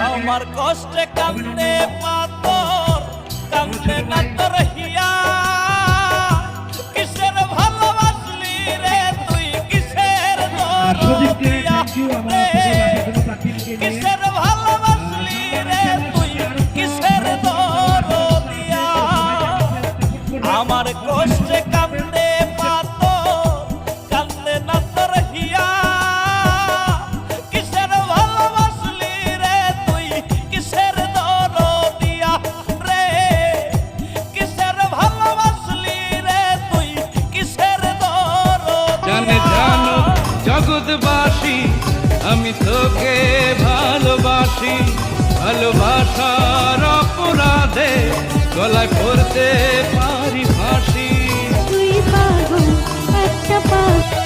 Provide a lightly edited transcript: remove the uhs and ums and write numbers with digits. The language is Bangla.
আমার কষ্টে কান্দে পাথর কান্দে না তোর হিয়া কিসের ভালোবাসলি রে তুই কিসের দরদিয়া রে কিসের ভালোবাসলি রে তুই কিসের দরদিয়া আমার কষ্টে কান্দে পাথর কান্দে না তোর হিয়া কিসের ভালোবাসলি রে তুই কিসের দরদিয়া রে কিসের ভালোবাসলি রে তুই কিসের জানে দরদিয়া জানো জগৎবাসী আমি তোকে ভালোবাসি ভালোবাসার অপরাধে গলায় পড়তে পারি ফাঁসি তুই পাগল একটা পাগল